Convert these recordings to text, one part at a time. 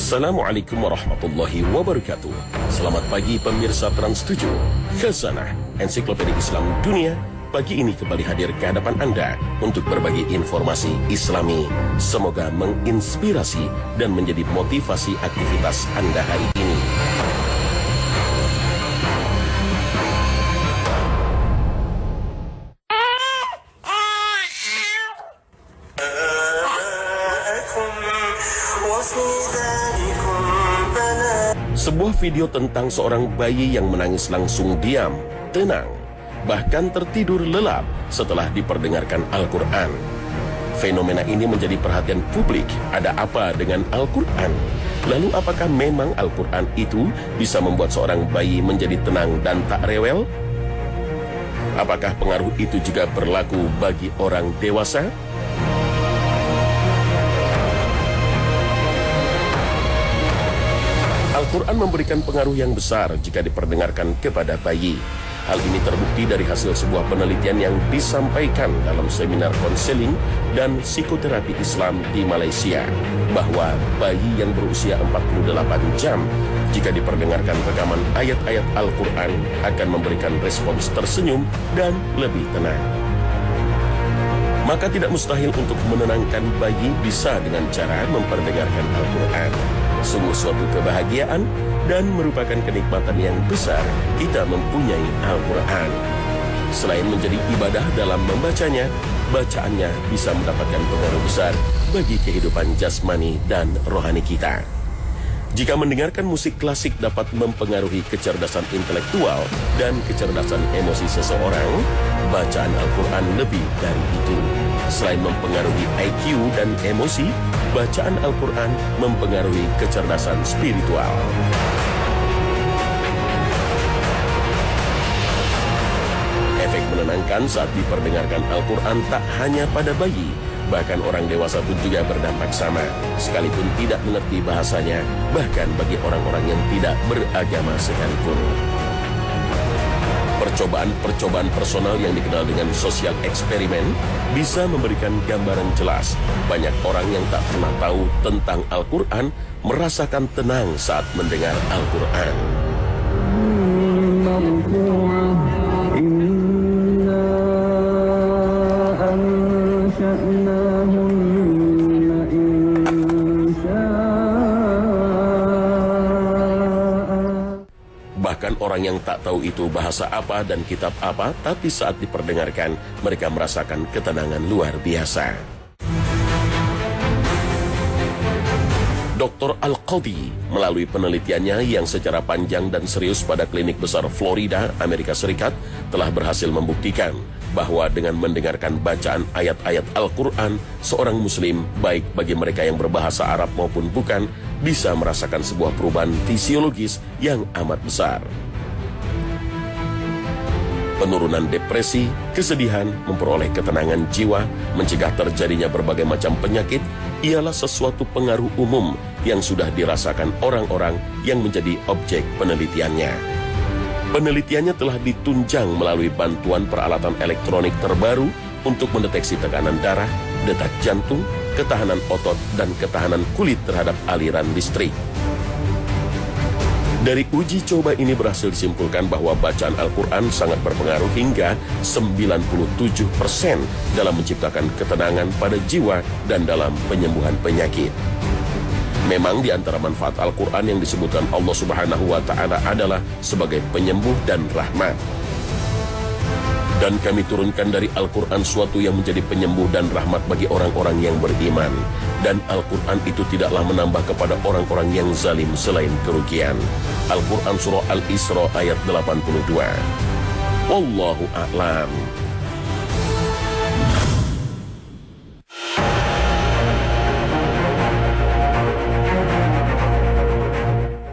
Assalamualaikum warahmatullahi wabarakatuh. Selamat pagi pemirsa Trans 7. Khazanah Ensiklopedia Islam Dunia pagi ini kembali hadir ke hadapan Anda untuk berbagi informasi Islami. Semoga menginspirasi dan menjadi motivasi aktivitas Anda hari ini. Sebuah video tentang seorang bayi yang menangis langsung diam, tenang, bahkan tertidur lelap setelah diperdengarkan Al-Quran. Fenomena ini menjadi perhatian publik. Ada apa dengan Al-Quran? Lalu apakah memang Al-Quran itu bisa membuat seorang bayi menjadi tenang dan tak rewel? Apakah pengaruh itu juga berlaku bagi orang dewasa? Al-Quran memberikan pengaruh yang besar jika diperdengarkan kepada bayi. Hal ini terbukti dari hasil sebuah penelitian yang disampaikan dalam seminar konseling dan psikoterapi Islam di Malaysia, bahwa bayi yang berusia 48 jam jika diperdengarkan rekaman ayat-ayat Al-Quran akan memberikan respons tersenyum dan lebih tenang. Maka tidak mustahil untuk menenangkan bayi bisa dengan cara memperdengarkan Al-Quran. Sungguh suatu kebahagiaan dan merupakan kenikmatan yang besar kita mempunyai Al-Quran. Selain menjadi ibadah dalam membacanya, bacaannya bisa mendapatkan pengaruh besar bagi kehidupan jasmani dan rohani kita. Jika mendengarkan musik klasik dapat mempengaruhi kecerdasan intelektual dan kecerdasan emosi seseorang, bacaan Al-Quran lebih dari itu. Selain mempengaruhi IQ dan emosi, bacaan Al-Quran mempengaruhi kecerdasan spiritual. Efek menenangkan saat diperdengarkan Al-Quran tak hanya pada bayi, bahkan orang dewasa pun juga berdampak sama, sekalipun tidak mengerti bahasanya, bahkan bagi orang-orang yang tidak beragama sekalipun. Percobaan personal yang dikenal dengan sosial eksperimen bisa memberikan gambaran jelas. Banyak orang yang tak pernah tahu tentang Al-Quran merasakan tenang saat mendengar Al-Quran. Bahkan orang yang tak tahu itu bahasa apa dan kitab apa, tapi saat diperdengarkan, mereka merasakan ketenangan luar biasa. Dr. Al-Qadhi melalui penelitiannya yang secara panjang dan serius pada klinik besar Florida, Amerika Serikat, telah berhasil membuktikan bahwa dengan mendengarkan bacaan ayat-ayat Al-Quran, seorang muslim, baik bagi mereka yang berbahasa Arab maupun bukan, bisa merasakan sebuah perubahan fisiologis yang amat besar. Penurunan depresi, kesedihan, memperoleh ketenangan jiwa, mencegah terjadinya berbagai macam penyakit, ialah sesuatu pengaruh umum yang sudah dirasakan orang-orang yang menjadi objek penelitiannya. Penelitiannya telah ditunjang melalui bantuan peralatan elektronik terbaru untuk mendeteksi tekanan darah, detak jantung, ketahanan otot, dan ketahanan kulit terhadap aliran listrik. Dari uji coba ini berhasil disimpulkan bahwa bacaan Al-Quran sangat berpengaruh hingga 97% dalam menciptakan ketenangan pada jiwa dan dalam penyembuhan penyakit. Memang di antara manfaat Al-Quran yang disebutkan Allah Subhanahu wa Ta'ala adalah sebagai penyembuh dan rahmat. Dan kami turunkan dari Al-Quran suatu yang menjadi penyembuh dan rahmat bagi orang-orang yang beriman. Dan Al-Quran itu tidaklah menambah kepada orang-orang yang zalim selain kerugian. Al-Quran Surah Al-Isra ayat 82. Wallahu a'lam.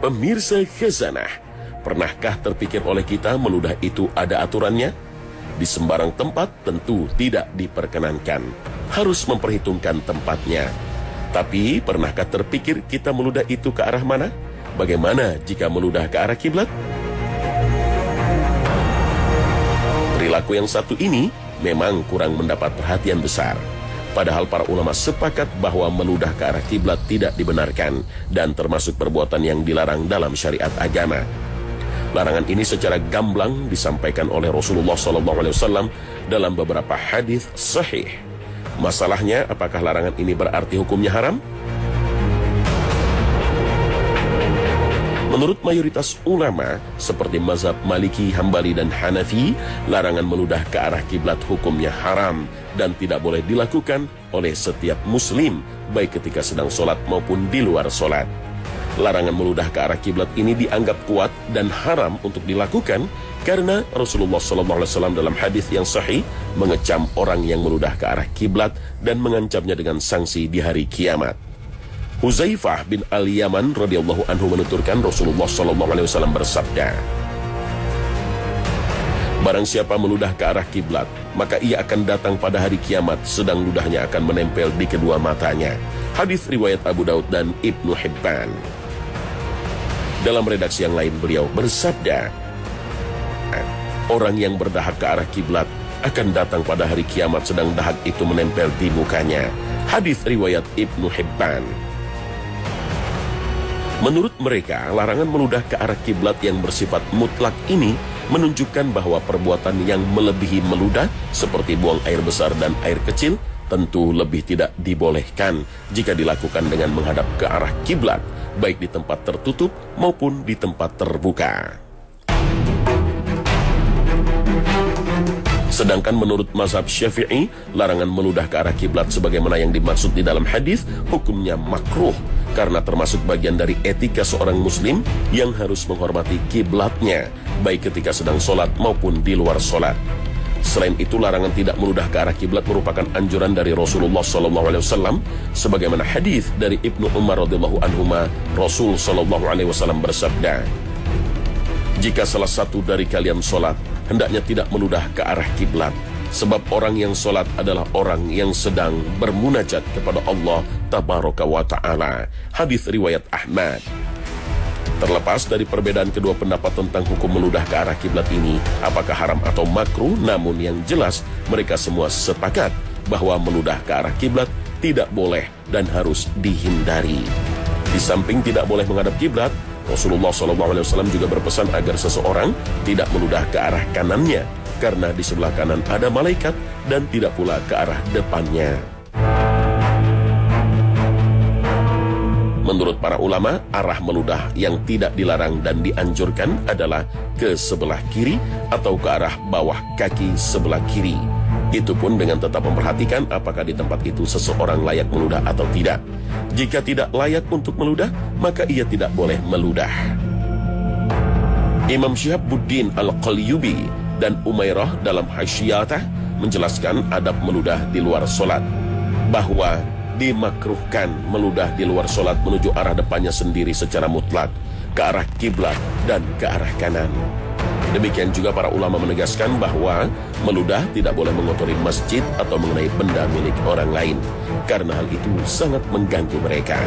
Pemirsa Khazanah, pernahkah terpikir oleh kita meludah itu ada aturannya? Di sembarang tempat tentu tidak diperkenankan. Harus memperhitungkan tempatnya. Tapi pernahkah terpikir kita meludah itu ke arah mana? Bagaimana jika meludah ke arah kiblat? Perilaku yang satu ini memang kurang mendapat perhatian besar. Padahal para ulama sepakat bahwa meludah ke arah kiblat tidak dibenarkan dan termasuk perbuatan yang dilarang dalam syariat agama. Larangan ini secara gamblang disampaikan oleh Rasulullah SAW dalam beberapa hadis sahih. Masalahnya, apakah larangan ini berarti hukumnya haram? Menurut mayoritas ulama, seperti mazhab Maliki, Hambali, dan Hanafi, larangan meludah ke arah kiblat hukumnya haram dan tidak boleh dilakukan oleh setiap muslim, baik ketika sedang sholat maupun di luar sholat. Larangan meludah ke arah kiblat ini dianggap kuat dan haram untuk dilakukan karena Rasulullah SAW dalam hadis yang sahih mengecam orang yang meludah ke arah kiblat dan mengancamnya dengan sanksi di hari kiamat. Huzaifah bin Al-Yaman radhiyallahu anhu menuturkan Rasulullah SAW bersabda, "Barang siapa meludah ke arah kiblat, maka ia akan datang pada hari kiamat sedang ludahnya akan menempel di kedua matanya." Hadis riwayat Abu Daud dan Ibnu Hibban. Dalam redaksi yang lain beliau bersabda, "Orang yang berdahak ke arah kiblat akan datang pada hari kiamat sedang dahak itu menempel di mukanya." Hadis riwayat Ibnu Hibban. Menurut mereka, larangan meludah ke arah kiblat yang bersifat mutlak ini menunjukkan bahwa perbuatan yang melebihi meludah seperti buang air besar dan air kecil tentu lebih tidak dibolehkan jika dilakukan dengan menghadap ke arah kiblat, baik di tempat tertutup maupun di tempat terbuka. Sedangkan menurut mazhab Syafi'i, larangan meludah ke arah kiblat sebagaimana yang dimaksud di dalam hadis hukumnya makruh karena termasuk bagian dari etika seorang muslim yang harus menghormati kiblatnya baik ketika sedang sholat maupun di luar sholat. Selain itu, larangan tidak meludah ke arah kiblat merupakan anjuran dari Rasulullah SAW sebagaimana hadis dari Ibnu Umar radhiyallahu anhuma, Rasul SAW bersabda, "Jika salah satu dari kalian sholat, hendaknya tidak meludah ke arah kiblat, sebab orang yang sholat adalah orang yang sedang bermunajat kepada Allah Tabaraka wa Ta'ala." Hadis riwayat Ahmad. Terlepas dari perbedaan kedua pendapat tentang hukum meludah ke arah kiblat ini, apakah haram atau makruh, namun yang jelas mereka semua sepakat bahwa meludah ke arah kiblat tidak boleh dan harus dihindari. Di samping tidak boleh menghadap kiblat, Rasulullah SAW juga berpesan agar seseorang tidak meludah ke arah kanannya, karena di sebelah kanan ada malaikat dan tidak pula ke arah depannya. Menurut para ulama, arah meludah yang tidak dilarang dan dianjurkan adalah ke sebelah kiri atau ke arah bawah kaki sebelah kiri. Itu pun dengan tetap memperhatikan apakah di tempat itu seseorang layak meludah atau tidak. Jika tidak layak untuk meludah, maka ia tidak boleh meludah. Imam Syihabuddin Al-Qalyubi dan Umairah dalam Hasyiyatah menjelaskan adab meludah di luar sholat, bahwa dimakruhkan meludah di luar sholat menuju arah depannya sendiri secara mutlak, ke arah kiblat dan ke arah kanan. Demikian juga para ulama menegaskan bahwa meludah tidak boleh mengotori masjid atau mengenai benda milik orang lain, karena hal itu sangat mengganggu mereka.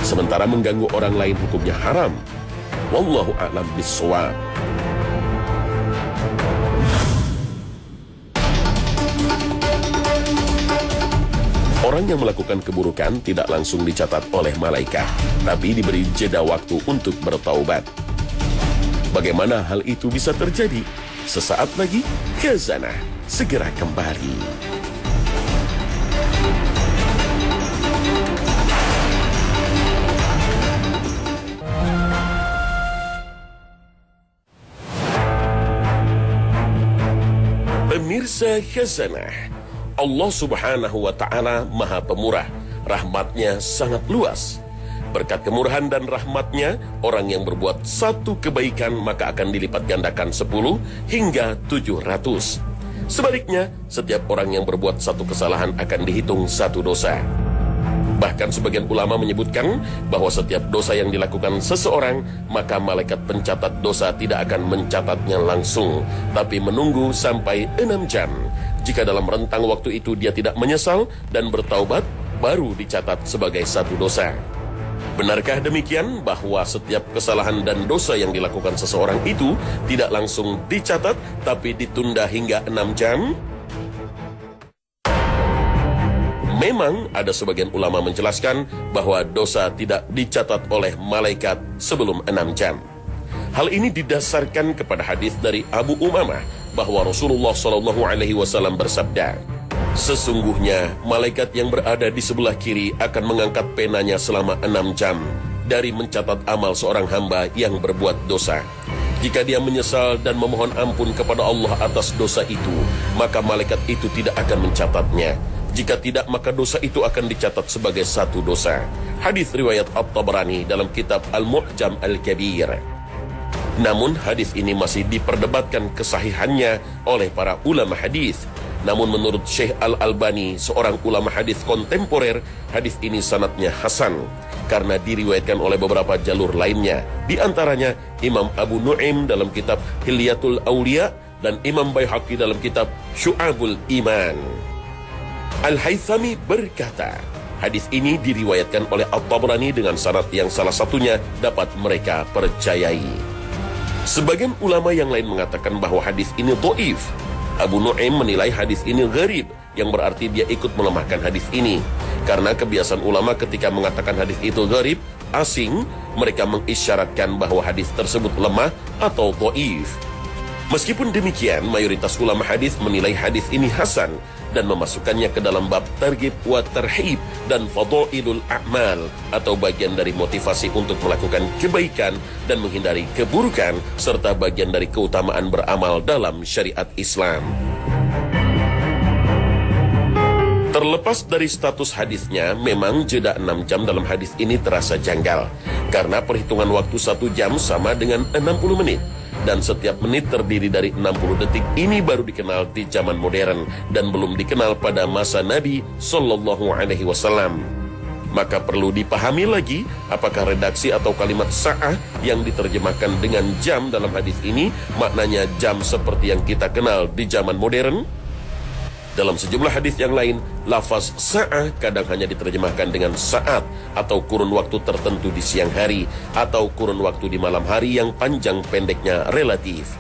Sementara mengganggu orang lain hukumnya haram. Wallahu a'lam bishawab. Orang yang melakukan keburukan tidak langsung dicatat oleh malaikat, tapi diberi jeda waktu untuk bertaubat. Bagaimana hal itu bisa terjadi? Sesaat lagi, Khazanah segera kembali. Pemirsa Khazanah, Allah Subhanahu wa Ta'ala Maha Pemurah, rahmatnya sangat luas. Berkat kemurahan dan rahmatnya, orang yang berbuat satu kebaikan maka akan dilipat gandakan 10 hingga 700. Sebaliknya, setiap orang yang berbuat satu kesalahan akan dihitung satu dosa. Bahkan sebagian ulama menyebutkan bahwa setiap dosa yang dilakukan seseorang, maka malaikat pencatat dosa tidak akan mencatatnya langsung, tapi menunggu sampai 6 jam. Jika dalam rentang waktu itu dia tidak menyesal dan bertaubat, baru dicatat sebagai satu dosa. Benarkah demikian bahwa setiap kesalahan dan dosa yang dilakukan seseorang itu tidak langsung dicatat, tapi ditunda hingga 6 jam? Memang ada sebagian ulama menjelaskan bahwa dosa tidak dicatat oleh malaikat sebelum 6 jam. Hal ini didasarkan kepada hadis dari Abu Umamah bahwa Rasulullah SAW bersabda, sesungguhnya malaikat yang berada di sebelah kiri akan mengangkat penanya selama 6 jam dari mencatat amal seorang hamba yang berbuat dosa. Jika dia menyesal dan memohon ampun kepada Allah atas dosa itu, maka malaikat itu tidak akan mencatatnya. Jika tidak, maka dosa itu akan dicatat sebagai satu dosa. Hadis riwayat At-Tabrani dalam kitab Al-Mu'jam Al-Kabir. Namun hadis ini masih diperdebatkan kesahihannya oleh para ulama hadis. Namun menurut Syekh Al-Albani, seorang ulama hadis kontemporer, hadis ini sanadnya hasan karena diriwayatkan oleh beberapa jalur lainnya. Di antaranya Imam Abu Nu'aim dalam kitab Hilyatul Auliya dan Imam Baihaqi dalam kitab Syu'abul Iman. Al-Haythami berkata, hadis ini diriwayatkan oleh At-Tabrani dengan sanad yang salah satunya dapat mereka percayai. Sebagian ulama yang lain mengatakan bahwa hadis ini dhaif. Abu Nu'aim menilai hadis ini gharib, yang berarti dia ikut melemahkan hadis ini. Karena kebiasaan ulama ketika mengatakan hadis itu gharib, asing, mereka mengisyaratkan bahwa hadis tersebut lemah atau dhaif. Meskipun demikian, mayoritas ulama hadis menilai hadis ini hasan dan memasukkannya ke dalam bab targhib wa tarhib dan fadhailul a'mal atau bagian dari motivasi untuk melakukan kebaikan dan menghindari keburukan serta bagian dari keutamaan beramal dalam syariat Islam. Terlepas dari status hadisnya, memang jeda 6 jam dalam hadis ini terasa janggal karena perhitungan waktu 1 jam sama dengan 60 menit. Dan setiap menit terdiri dari 60 detik. Ini baru dikenal di zaman modern dan belum dikenal pada masa Nabi SAW. Maka perlu dipahami lagi apakah redaksi atau kalimat sa'ah yang diterjemahkan dengan jam dalam hadis ini maknanya jam seperti yang kita kenal di zaman modern. Dalam sejumlah hadis yang lain, lafaz sa'ah kadang hanya diterjemahkan dengan saat atau kurun waktu tertentu di siang hari atau kurun waktu di malam hari yang panjang pendeknya relatif.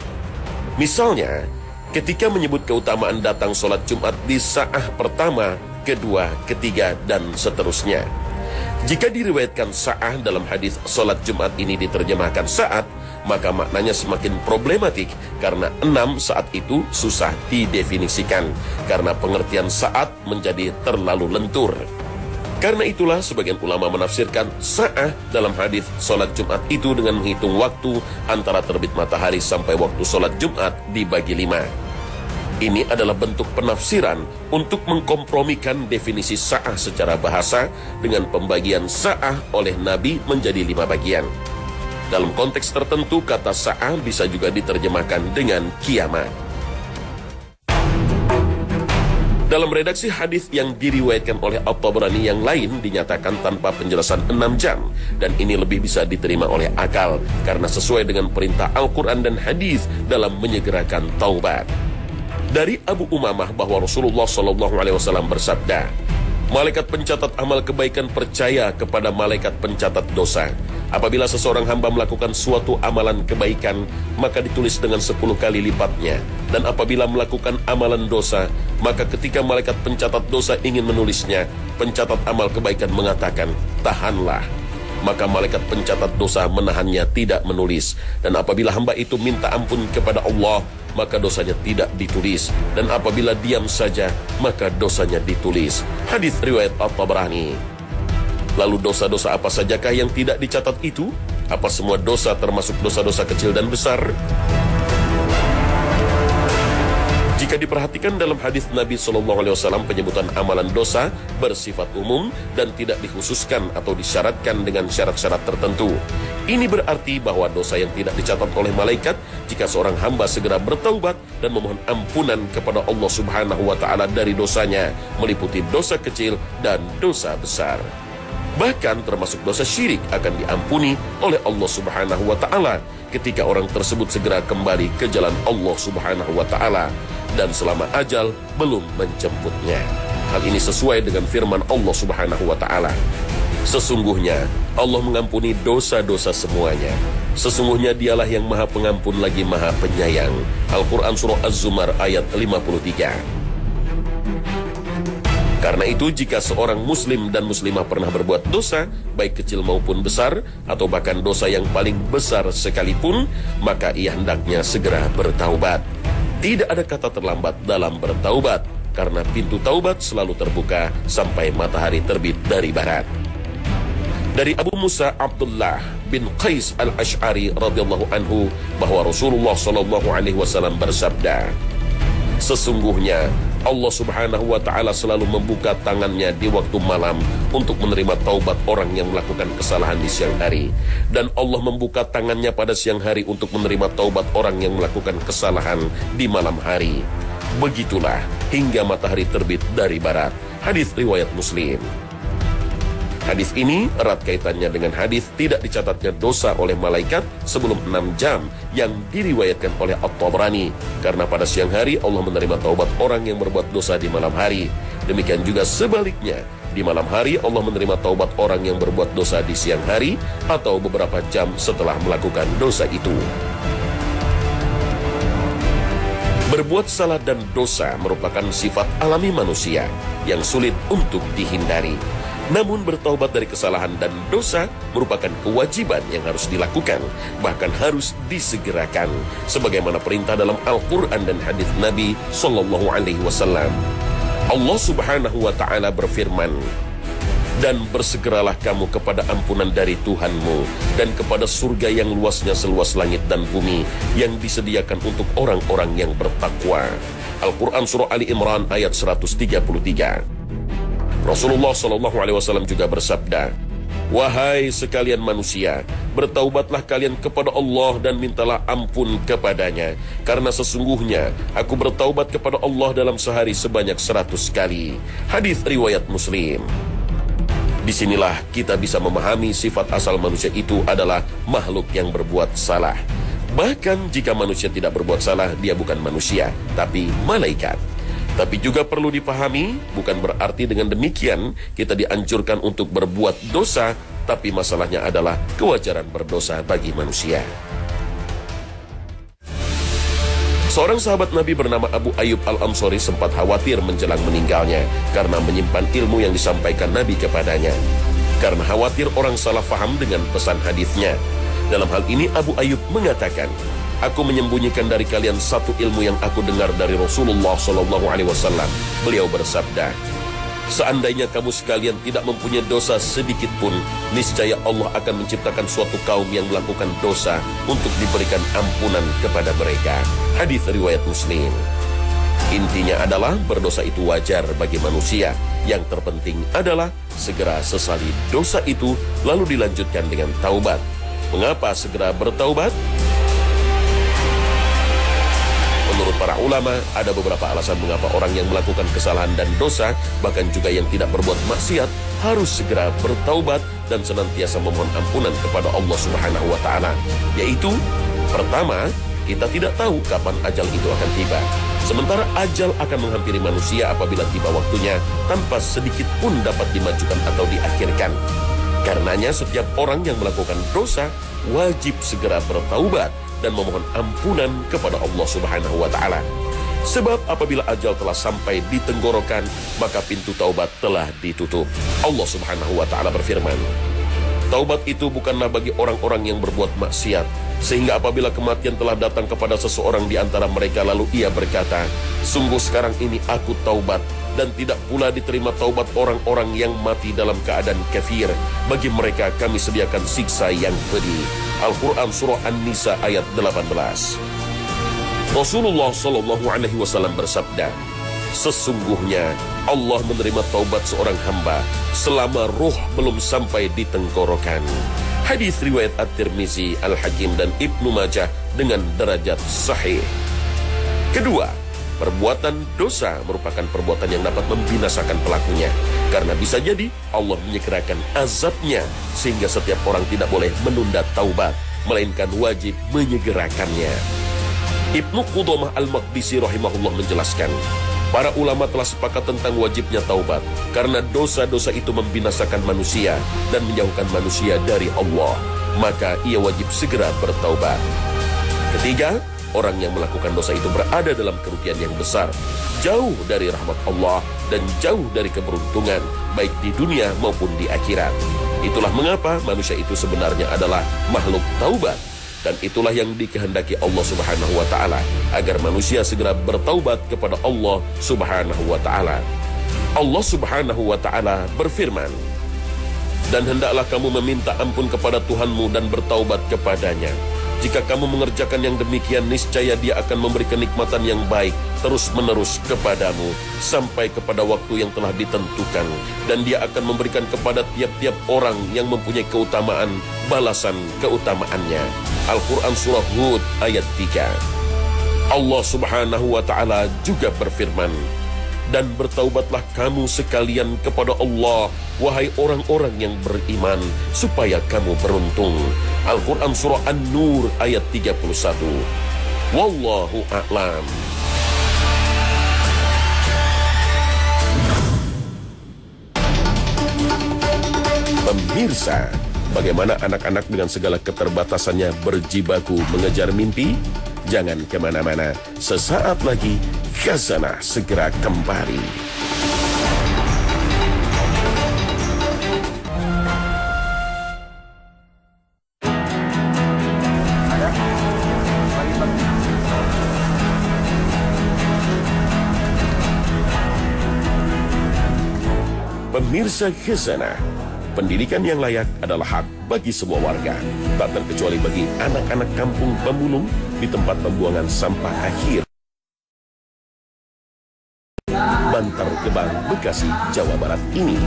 Misalnya, ketika menyebut keutamaan datang sholat Jumat di sa'ah pertama, kedua, ketiga, dan seterusnya. Jika diriwayatkan sa'ah dalam hadis sholat Jumat ini diterjemahkan saat, maka maknanya semakin problematik karena 6 saat itu susah didefinisikan karena pengertian saat menjadi terlalu lentur. Karena itulah sebagian ulama menafsirkan sa'ah dalam hadis sholat Jumat itu dengan menghitung waktu antara terbit matahari sampai waktu sholat Jumat dibagi 5. Ini adalah bentuk penafsiran untuk mengkompromikan definisi sa'ah secara bahasa dengan pembagian sa'ah oleh Nabi menjadi 5 bagian. Dalam konteks tertentu, kata sa'ah bisa juga diterjemahkan dengan kiamat. Dalam redaksi hadis yang diriwayatkan oleh At-Tabrani yang lain dinyatakan tanpa penjelasan 6 jam. Dan ini lebih bisa diterima oleh akal karena sesuai dengan perintah Al-Quran dan hadis dalam menyegerakan taubat. Dari Abu Umamah bahwa Rasulullah SAW bersabda, malaikat pencatat amal kebaikan percaya kepada malaikat pencatat dosa. Apabila seseorang hamba melakukan suatu amalan kebaikan, maka ditulis dengan 10 kali lipatnya. Dan apabila melakukan amalan dosa, maka ketika malaikat pencatat dosa ingin menulisnya, pencatat amal kebaikan mengatakan, tahanlah. Maka malaikat pencatat dosa menahannya tidak menulis. Dan apabila hamba itu minta ampun kepada Allah, maka dosanya tidak ditulis. Dan apabila diam saja, maka dosanya ditulis. Hadis riwayat At-Tabrani. Lalu dosa-dosa apa sajakah yang tidak dicatat itu? Apa semua dosa termasuk dosa-dosa kecil dan besar? Jika diperhatikan dalam hadis Nabi SAW, penyebutan amalan dosa bersifat umum dan tidak dikhususkan atau disyaratkan dengan syarat-syarat tertentu. Ini berarti bahwa dosa yang tidak dicatat oleh malaikat jika seorang hamba segera bertaubat dan memohon ampunan kepada Allah Subhanahu wa Ta'ala dari dosanya, meliputi dosa kecil dan dosa besar. Bahkan termasuk dosa syirik akan diampuni oleh Allah Subhanahu wa Ta'ala ketika orang tersebut segera kembali ke jalan Allah Subhanahu wa Ta'ala dan selama ajal belum menjemputnya. Hal ini sesuai dengan firman Allah Subhanahu wa Ta'ala. Sesungguhnya Allah mengampuni dosa-dosa semuanya. Sesungguhnya dialah yang maha pengampun lagi maha penyayang. Al-Quran Surah Az-Zumar ayat 53. Karena itu jika seorang muslim dan muslimah pernah berbuat dosa, baik kecil maupun besar, atau bahkan dosa yang paling besar sekalipun, maka ia hendaknya segera bertaubat. Tidak ada kata terlambat dalam bertaubat, karena pintu taubat selalu terbuka sampai matahari terbit dari barat. Dari Abu Musa Abdullah bin Qais al-Ash'ari radhiyallahu anhu bahwa Rasulullah sallallahu alaihi wasallam bersabda, sesungguhnya Allah subhanahu wa ta'ala selalu membuka tangannya di waktu malam untuk menerima taubat orang yang melakukan kesalahan di siang hari. Dan Allah membuka tangannya pada siang hari untuk menerima taubat orang yang melakukan kesalahan di malam hari. Begitulah hingga matahari terbit dari barat. Hadis riwayat Muslim. Hadis ini erat kaitannya dengan hadis tidak dicatatnya dosa oleh malaikat sebelum 6 jam yang diriwayatkan oleh At-Tabrani. Karena pada siang hari Allah menerima taubat orang yang berbuat dosa di malam hari. Demikian juga sebaliknya, di malam hari Allah menerima taubat orang yang berbuat dosa di siang hari atau beberapa jam setelah melakukan dosa itu. Berbuat salah dan dosa merupakan sifat alami manusia yang sulit untuk dihindari. Namun bertaubat dari kesalahan dan dosa merupakan kewajiban yang harus dilakukan, bahkan harus disegerakan, sebagaimana perintah dalam Al-Quran dan hadis Nabi Sallallahu Alaihi Wasallam. Allah Subhanahu Wa Taala berfirman, dan bersegeralah kamu kepada ampunan dari Tuhanmu dan kepada surga yang luasnya seluas langit dan bumi yang disediakan untuk orang-orang yang bertakwa. Al-Quran Surah Ali Imran ayat 133. Rasulullah SAW juga bersabda, wahai sekalian manusia, bertaubatlah kalian kepada Allah dan mintalah ampun kepadanya, karena sesungguhnya aku bertaubat kepada Allah dalam sehari sebanyak 100 kali. Hadis riwayat Muslim. Disinilah kita bisa memahami sifat asal manusia itu adalah makhluk yang berbuat salah. Bahkan jika manusia tidak berbuat salah, dia bukan manusia, tapi malaikat. Tapi juga perlu dipahami, bukan berarti dengan demikian kita dianjurkan untuk berbuat dosa, tapi masalahnya adalah kewajaran berdosa bagi manusia. Seorang sahabat Nabi bernama Abu Ayyub Al-Ansari sempat khawatir menjelang meninggalnya karena menyimpan ilmu yang disampaikan Nabi kepadanya. Karena khawatir orang salah faham dengan pesan hadisnya. Dalam hal ini Abu Ayyub mengatakan, aku menyembunyikan dari kalian satu ilmu yang aku dengar dari Rasulullah SAW. Beliau bersabda, seandainya kamu sekalian tidak mempunyai dosa sedikit pun, niscaya Allah akan menciptakan suatu kaum yang melakukan dosa untuk diberikan ampunan kepada mereka. Hadis riwayat Muslim. Intinya adalah berdosa itu wajar bagi manusia. Yang terpenting adalah segera sesali dosa itu lalu dilanjutkan dengan taubat. Mengapa segera bertaubat? Menurut para ulama, ada beberapa alasan mengapa orang yang melakukan kesalahan dan dosa, bahkan juga yang tidak berbuat maksiat, harus segera bertaubat dan senantiasa memohon ampunan kepada Allah Subhanahu wa Ta'ala. Yaitu, pertama, kita tidak tahu kapan ajal itu akan tiba. Sementara ajal akan menghampiri manusia apabila tiba waktunya, tanpa sedikit pun dapat dimajukan atau diakhirkan. Karenanya setiap orang yang melakukan dosa wajib segera bertaubat dan memohon ampunan kepada Allah Subhanahu wa Ta'ala. Sebab apabila ajal telah sampai di tenggorokan, maka pintu taubat telah ditutup. Allah Subhanahu wa Ta'ala berfirman, taubat itu bukanlah bagi orang-orang yang berbuat maksiat, sehingga apabila kematian telah datang kepada seseorang di antara mereka lalu ia berkata, sungguh sekarang ini aku taubat, dan tidak pula diterima taubat orang-orang yang mati dalam keadaan kafir. Bagi mereka kami sediakan siksa yang pedih. Al-Quran Surah An-Nisa ayat 18. Rasulullah SAW bersabda, sesungguhnya Allah menerima taubat seorang hamba selama ruh belum sampai di tenggorokan. Hadis riwayat At-Tirmizi, Al-Hakim dan Ibnu Majah dengan derajat sahih. Kedua, perbuatan dosa merupakan perbuatan yang dapat membinasakan pelakunya. Karena bisa jadi Allah menyegerakan azabnya, sehingga setiap orang tidak boleh menunda taubat, melainkan wajib menyegerakannya. Ibnu Qudamah Al-Maqdisi rahimahullah menjelaskan, para ulama telah sepakat tentang wajibnya taubat, karena dosa-dosa itu membinasakan manusia dan menjauhkan manusia dari Allah. Maka ia wajib segera bertaubat. Ketiga, orang yang melakukan dosa itu berada dalam kerugian yang besar, jauh dari rahmat Allah dan jauh dari keberuntungan, baik di dunia maupun di akhirat. Itulah mengapa manusia itu sebenarnya adalah makhluk taubat. Dan itulah yang dikehendaki Allah Subhanahu wa Ta'ala, agar manusia segera bertaubat kepada Allah Subhanahu wa Ta'ala. Allah Subhanahu wa Ta'ala berfirman, "Dan hendaklah kamu meminta ampun kepada Tuhanmu dan bertaubat kepadanya. Jika kamu mengerjakan yang demikian, niscaya Dia akan memberi kenikmatan yang baik terus-menerus kepadamu sampai kepada waktu yang telah ditentukan, dan Dia akan memberikan kepada tiap-tiap orang yang mempunyai keutamaan balasan keutamaannya." Al-Quran Surah Hud ayat 3. Allah Subhanahu wa Ta'ala juga berfirman, "Dan bertaubatlah kamu sekalian kepada Allah, wahai orang-orang yang beriman, supaya kamu beruntung." Al-Quran Surah An-Nur ayat 31. Wallahu a'lam. Pemirsa, bagaimana anak-anak dengan segala keterbatasannya berjibaku mengejar mimpi? Jangan kemana-mana, sesaat lagi Khazanah segera kembali. Pemirsa Khazanah, pendidikan yang layak adalah hak bagi semua warga, tak terkecuali bagi anak-anak kampung pemulung di tempat pembuangan sampah akhir Bantar Gebang, Bekasi, Jawa Barat ini.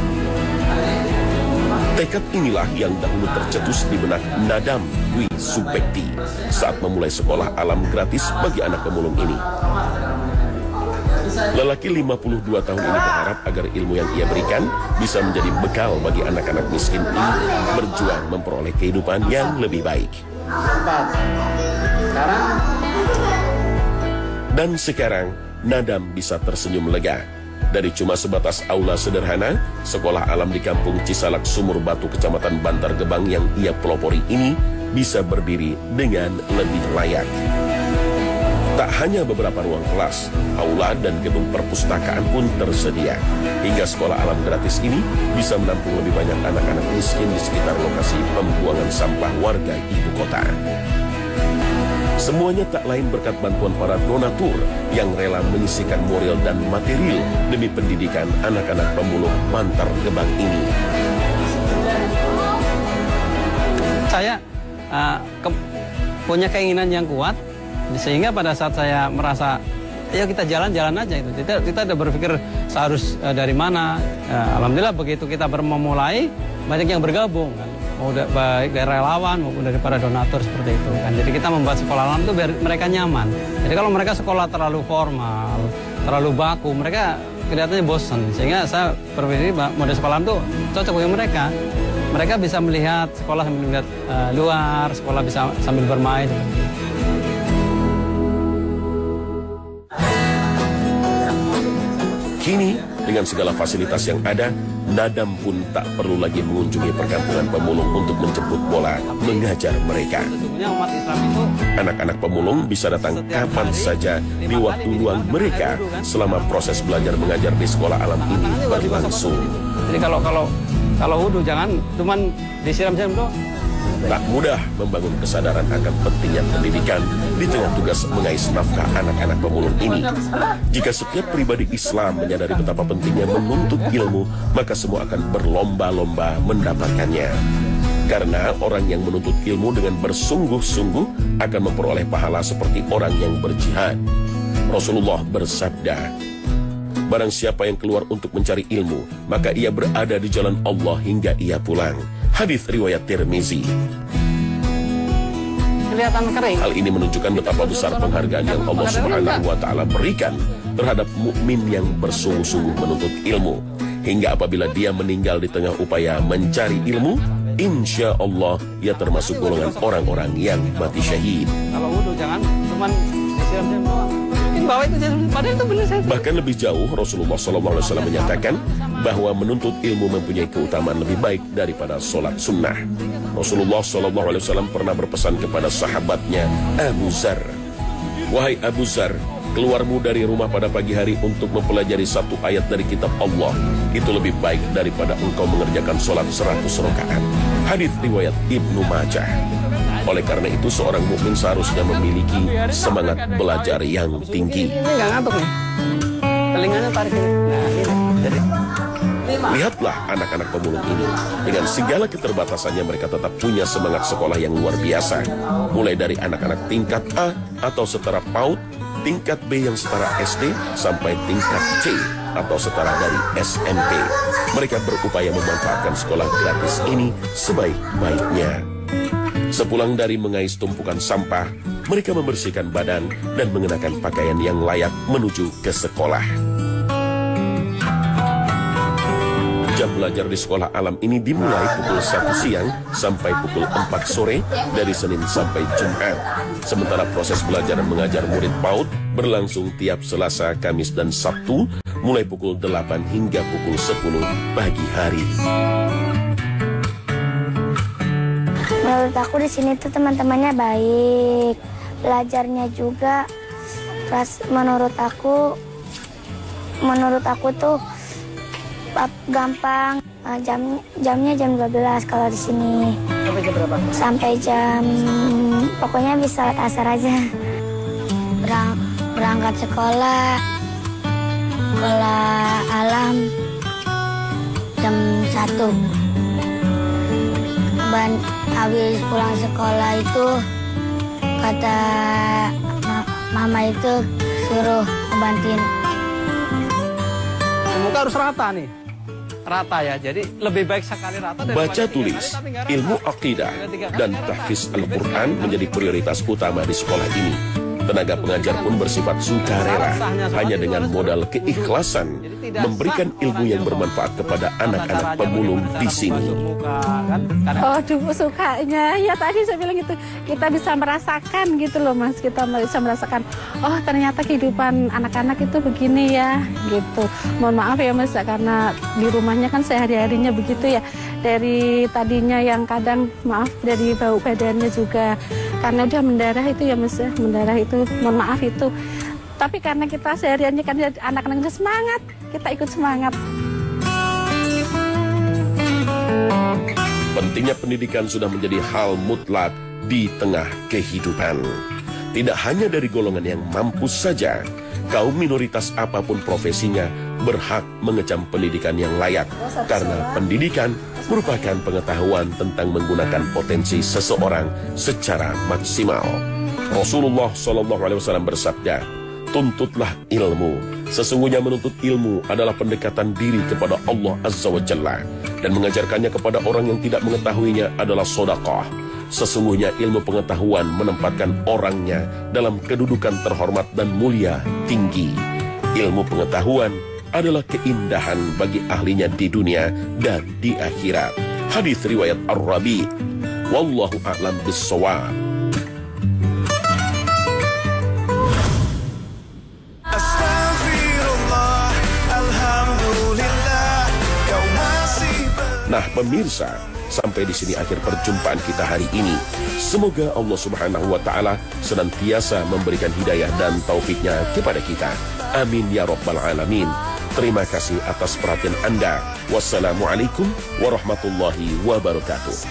Tekad inilah yang dahulu tercetus di benak Nadam Dwi Subekti saat memulai sekolah alam gratis bagi anak pemulung ini. Lelaki 52 tahun ini berharap agar ilmu yang ia berikan bisa menjadi bekal bagi anak-anak miskin ini berjuang memperoleh kehidupan yang lebih baik. Dan sekarang Nadam bisa tersenyum lega. Dari cuma sebatas aula sederhana, sekolah alam di kampung Cisalak Sumur Batu, Kecamatan Bantar Gebang yang ia pelopori ini bisa berdiri dengan lebih layak. Tak hanya beberapa ruang kelas, aula dan gedung perpustakaan pun tersedia. Hingga sekolah alam gratis ini bisa menampung lebih banyak anak-anak miskin di sekitar lokasi pembuangan sampah warga ibu kota. Semuanya tak lain berkat bantuan para donatur yang rela menyisihkan moral dan material demi pendidikan anak-anak pemulung Bantar Gebang ini. Saya punya keinginan yang kuat, sehingga pada saat saya merasa, ya kita jalan-jalan aja itu. Kita udah berpikir seharus dari mana. Alhamdulillah begitu kita memulai, banyak yang bergabung kan. Mau baik dari relawan maupun dari para donatur seperti itu kan. Jadi kita membuat sekolah alam itu biar mereka nyaman. Jadi kalau mereka sekolah terlalu formal, terlalu baku, mereka kelihatannya bosan. Sehingga saya berpikir model sekolah alam itu cocok bagi mereka. Mereka bisa melihat sekolah sambil melihat luar, sekolah bisa sambil bermain. Kini, dengan segala fasilitas yang ada, Nadam pun tak perlu lagi mengunjungi perkampungan pemulung untuk menjemput bola, mengajar mereka. Anak-anak pemulung bisa datang kapan saja di waktu luang mereka selama proses belajar mengajar di sekolah alam ini berlangsung. Jadi kalau wudhu jangan cuman disiram-siram doang. Tak mudah membangun kesadaran akan pentingnya pendidikan di tengah tugas mengais nafkah anak-anak pemulung ini. Jika setiap pribadi Islam menyadari betapa pentingnya menuntut ilmu, maka semua akan berlomba-lomba mendapatkannya. Karena orang yang menuntut ilmu dengan bersungguh-sungguh akan memperoleh pahala seperti orang yang berjihad. Rasulullah bersabda, "Barang siapa yang keluar untuk mencari ilmu, maka ia berada di jalan Allah hingga ia pulang." Hadis riwayat Tirmizi. Kelihatan kering. Hal ini menunjukkan betapa besar penghargaan yang Allah Subhanahu wa Ta'ala berikan terhadap mukmin yang bersungguh-sungguh menuntut ilmu. Hingga apabila dia meninggal di tengah upaya mencari ilmu, insya Allah ia termasuk golongan orang-orang yang mati syahid. Kalau wudhu jangan cuman disiram-siram doang. Bahwa itu padahal itu benar saya. Bahkan lebih jauh, Rasulullah SAW menyatakan bahwa menuntut ilmu mempunyai keutamaan lebih baik daripada sholat sunnah. Rasulullah SAW pernah berpesan kepada sahabatnya Abu Zar, Wahai Abu Zar, keluarmu dari rumah pada pagi hari untuk mempelajari satu ayat dari kitab Allah, itu lebih baik daripada engkau mengerjakan sholat 100 rakaat. Hadits riwayat Ibnu Majah. Oleh karena itu seorang mukmin seharusnya memiliki semangat belajar yang tinggi. Ini nggak ngantuk nih. Telinganya tarik ini. Nah, ini. Jadi Lihatlah anak-anak pemulung ini. Dengan segala keterbatasannya mereka tetap punya semangat sekolah yang luar biasa. Mulai dari anak-anak tingkat A atau setara PAUD, tingkat B yang setara SD, sampai tingkat C atau setara dari SMP. Mereka berupaya memanfaatkan sekolah gratis ini sebaik-baiknya. Sepulang dari mengais tumpukan sampah, mereka membersihkan badan dan mengenakan pakaian yang layak menuju ke sekolah. Jam belajar di sekolah alam ini dimulai pukul 1 siang sampai pukul 4 sore dari Senin sampai Jumat. Sementara proses belajar dan mengajar murid PAUD berlangsung tiap Selasa, Kamis, dan Sabtu mulai pukul 8 hingga pukul 10 pagi hari. Menurut aku di sini tuh teman-temannya baik, belajarnya juga. Menurut aku tuh gampang. Jamnya jam 12 kalau di sini. sampai jam berapa? Sampai jam pokoknya bisa asar aja. Berangkat sekolah alam jam 1. Habis pulang sekolah itu kata mama itu suruh ngebantuin. Muka harus rata nih. Rata ya, jadi lebih baik sekali rata daripada Baca tulis, ilmu akidah, dan tahfiz Al-Quran menjadi prioritas utama di sekolah ini. Tenaga pengajar pun bersifat sukarela, hanya dengan modal keikhlasan, memberikan ilmu yang bermanfaat kepada anak-anak pemulung di sini. Oh, sukanya ya tadi saya bilang gitu, kita bisa merasakan gitu loh Mas, kita bisa merasakan, oh ternyata kehidupan anak-anak itu begini ya gitu. Mohon maaf ya Mas, karena di rumahnya kan sehari-harinya begitu ya, dari tadinya yang kadang maaf dari bau badannya juga karena udah mendarah itu ya Mas, mendarah itu, mohon maaf itu. Tapi karena kita sehariannya kan anak-anaknya semangat, kita ikut semangat. Pentingnya pendidikan sudah menjadi hal mutlak di tengah kehidupan. Tidak hanya dari golongan yang mampu saja, kaum minoritas apapun profesinya berhak mengecam pendidikan yang layak. Karena pendidikan merupakan pengetahuan tentang menggunakan potensi seseorang secara maksimal. Rasulullah SAW bersabda, tuntutlah ilmu. Sesungguhnya menuntut ilmu adalah pendekatan diri kepada Allah Azza wa Jalla. Dan mengajarkannya kepada orang yang tidak mengetahuinya adalah sedekah. Sesungguhnya ilmu pengetahuan menempatkan orangnya dalam kedudukan terhormat dan mulia tinggi. Ilmu pengetahuan adalah keindahan bagi ahlinya di dunia dan di akhirat. Hadis riwayat Ar-Rabi. Wallahu a'lam bis-shawab. Nah pemirsa, sampai di sini akhir perjumpaan kita hari ini. Semoga Allah Subhanahu wa Ta'ala senantiasa memberikan hidayah dan taufiknya kepada kita. Amin ya Rabbal Alamin. Terima kasih atas perhatian Anda. Wassalamualaikum warahmatullahi wabarakatuh.